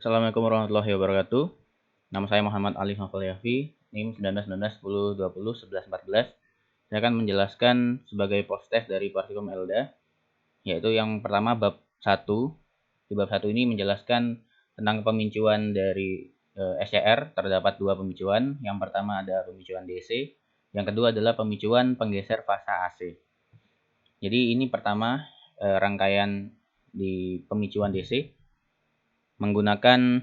Assalamualaikum warahmatullahi wabarakatuh. Nama saya Muhammad Ali Nofaliafi, NIM 19 Saya akan menjelaskan sebagai post test dari Partikum Elda, yaitu yang pertama bab 1. Di bab 1 ini menjelaskan tentang pemicuan dari SCR. Terdapat dua pemicuan. Yang pertama ada pemicuan DC, yang kedua adalah pemicuan penggeser fasa AC. Jadi ini pertama rangkaian di pemicuan DC menggunakan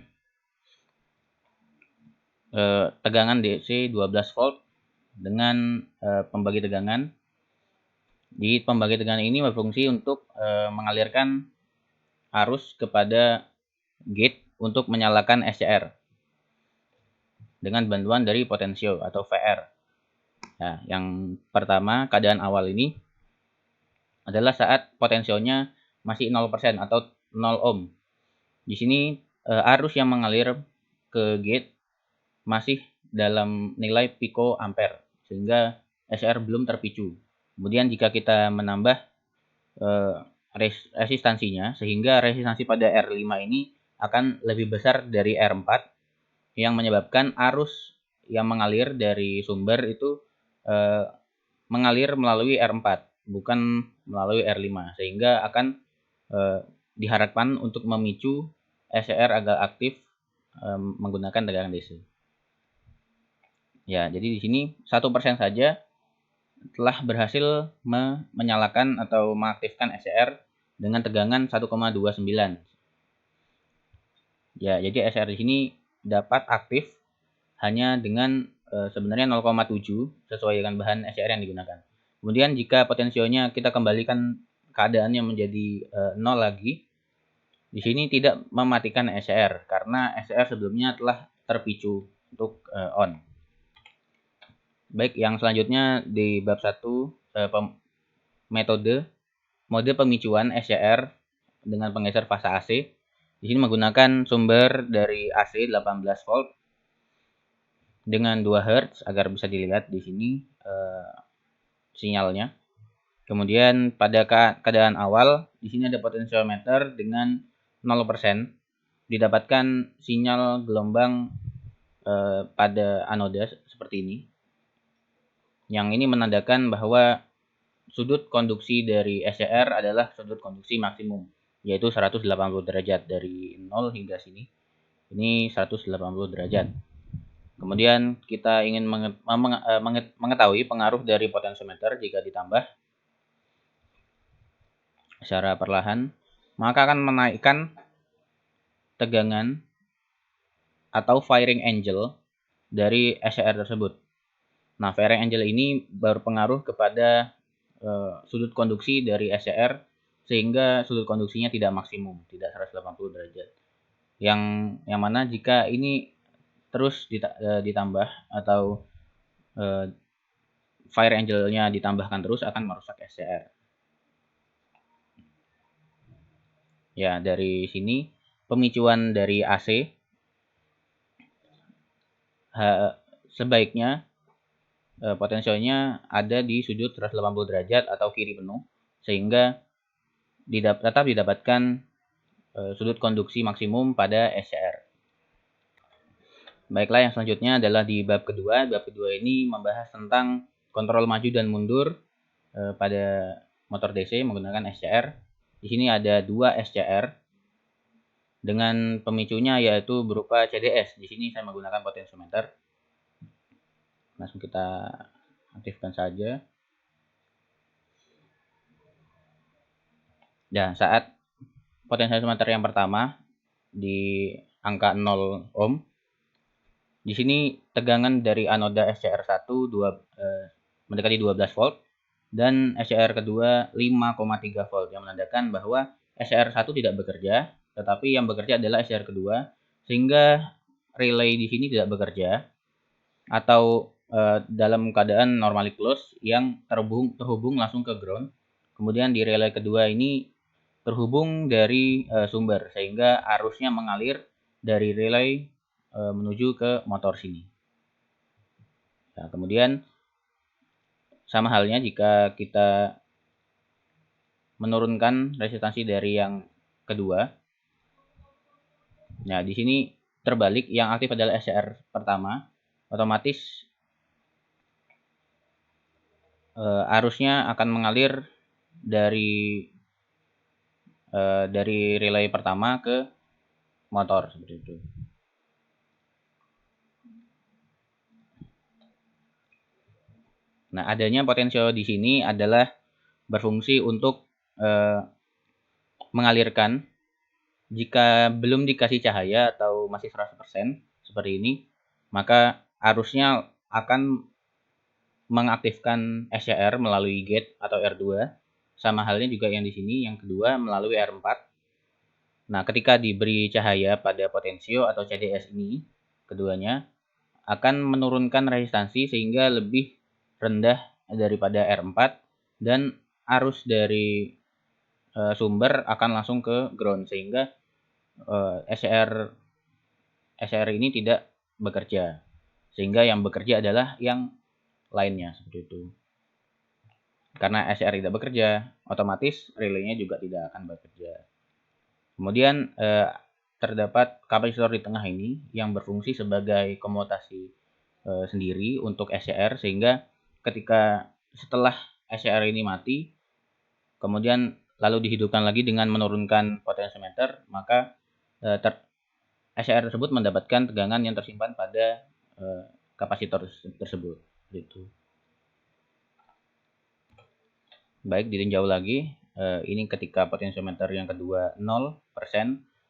tegangan DC 12 volt dengan pembagi tegangan. Di pembagi tegangan ini berfungsi untuk mengalirkan arus kepada gate untuk menyalakan SCR dengan bantuan dari potensio atau VR. Nah, yang pertama, keadaan awal ini adalah saat potensionya masih 0% atau 0 ohm. Di sini arus yang mengalir ke gate masih dalam nilai pico ampere sehingga SCR belum terpicu. Kemudian jika kita menambah resistansinya, sehingga resistansi pada R5 ini akan lebih besar dari R4 yang menyebabkan arus yang mengalir dari sumber itu mengalir melalui R4 bukan melalui R5, sehingga akan diharapkan untuk memicu SCR agar aktif menggunakan tegangan DC. Ya, jadi di sini 1% saja telah berhasil menyalakan atau mengaktifkan SCR dengan tegangan 1,29. Ya, jadi SCR di sini dapat aktif hanya dengan sebenarnya 0,7 sesuai dengan bahan SCR yang digunakan. Kemudian jika potensionya kita kembalikan keadaannya menjadi 0 lagi, di sini tidak mematikan SCR karena SCR sebelumnya telah terpicu untuk on. Baik, yang selanjutnya di bab 1 mode pemicuan SCR dengan penggeser fasa AC. Di sini menggunakan sumber dari AC 18 volt dengan 2 Hz agar bisa dilihat di sini sinyalnya. Kemudian pada keadaan awal di sini ada potensiometer dengan 0%, didapatkan sinyal gelombang pada anoda seperti ini. Yang ini menandakan bahwa sudut konduksi dari SCR adalah sudut konduksi maksimum, yaitu 180 derajat dari 0 hingga sini. Ini 180 derajat. Kemudian kita ingin mengetahui pengaruh dari potensiometer jika ditambah secara perlahan, maka akan menaikkan tegangan atau firing angle dari SCR tersebut. Nah, firing angle ini berpengaruh kepada sudut konduksi dari SCR sehingga sudut konduksinya tidak maksimum, tidak 180 derajat. Yang mana jika ini terus ditambah atau fire angle-nya ditambahkan terus akan merusak SCR. Ya, dari sini pemicuan dari AC sebaiknya potensialnya ada di sudut 180 derajat atau kiri penuh sehingga tetap didapatkan sudut konduksi maksimum pada SCR. Baiklah, yang selanjutnya adalah di bab kedua. Bab kedua ini membahas tentang kontrol maju dan mundur pada motor DC menggunakan SCR. Di sini ada 2 SCR dengan pemicunya yaitu berupa CDS. Di sini saya menggunakan potensiometer. Langsung kita aktifkan saja. Dan saat potensiometer yang pertama di angka 0 ohm, di sini tegangan dari anoda SCR1 mendekati 12 volt dan SCR kedua 5,3 volt yang menandakan bahwa SCR1 tidak bekerja, tetapi yang bekerja adalah SCR kedua sehingga relay di sini tidak bekerja atau dalam keadaan normally close yang terhubung langsung ke ground. Kemudian di relay kedua ini terhubung dari sumber sehingga arusnya mengalir dari relay menuju ke motor sini. Nah, kemudian sama halnya jika kita menurunkan resistansi dari yang kedua, Nah, di sini terbalik, yang aktif adalah SCR pertama, otomatis arusnya akan mengalir dari relay pertama ke motor seperti itu. Nah, adanya potensio di sini adalah berfungsi untuk mengalirkan jika belum dikasih cahaya atau masih 100% seperti ini, maka arusnya akan mengaktifkan SCR melalui gate atau R2. Sama halnya juga yang di sini, yang kedua melalui R4. Nah, ketika diberi cahaya pada potensio atau CDS ini, keduanya akan menurunkan resistansi sehingga lebih rendah daripada R4, dan arus dari sumber akan langsung ke ground sehingga SCR ini tidak bekerja, sehingga yang bekerja adalah yang lainnya seperti itu. Karena SCR tidak bekerja, otomatis relaynya juga tidak akan bekerja. Kemudian terdapat kapasitor di tengah ini yang berfungsi sebagai komutasi sendiri untuk SCR, sehingga ketika setelah SCR ini mati, kemudian lalu dihidupkan lagi dengan menurunkan potensiometer, maka SCR tersebut mendapatkan tegangan yang tersimpan pada kapasitor tersebut. Gitu. Baik, ditinjau lagi. Ini ketika potensiometer yang kedua 0%,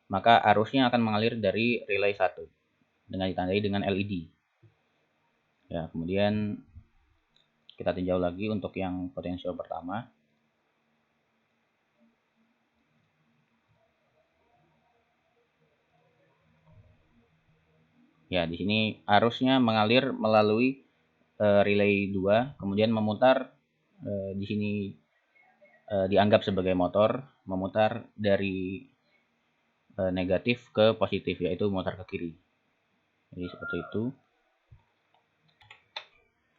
maka arusnya akan mengalir dari relay 1 dengan ditandai dengan LED. Ya, kemudian kita tinjau lagi untuk yang potensio pertama. Ya, di sini arusnya mengalir melalui relay 2, kemudian memutar di sini dianggap sebagai motor, memutar dari negatif ke positif, yaitu memutar ke kiri. Jadi seperti itu.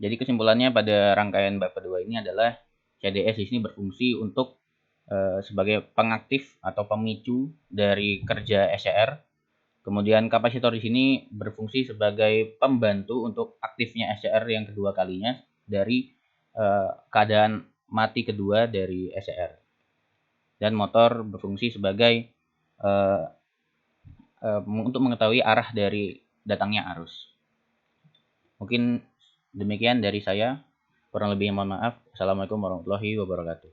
Jadi kesimpulannya pada rangkaian bab kedua ini adalah CDS di sini berfungsi untuk sebagai pengaktif atau pemicu dari kerja SCR. Kemudian kapasitor di sini berfungsi sebagai pembantu untuk aktifnya SCR yang kedua kalinya dari keadaan mati kedua dari SCR. Dan motor berfungsi sebagai untuk mengetahui arah dari datangnya arus. Mungkin demikian dari saya. Kurang lebihnya mohon maaf. Assalamualaikum warahmatullahi wabarakatuh.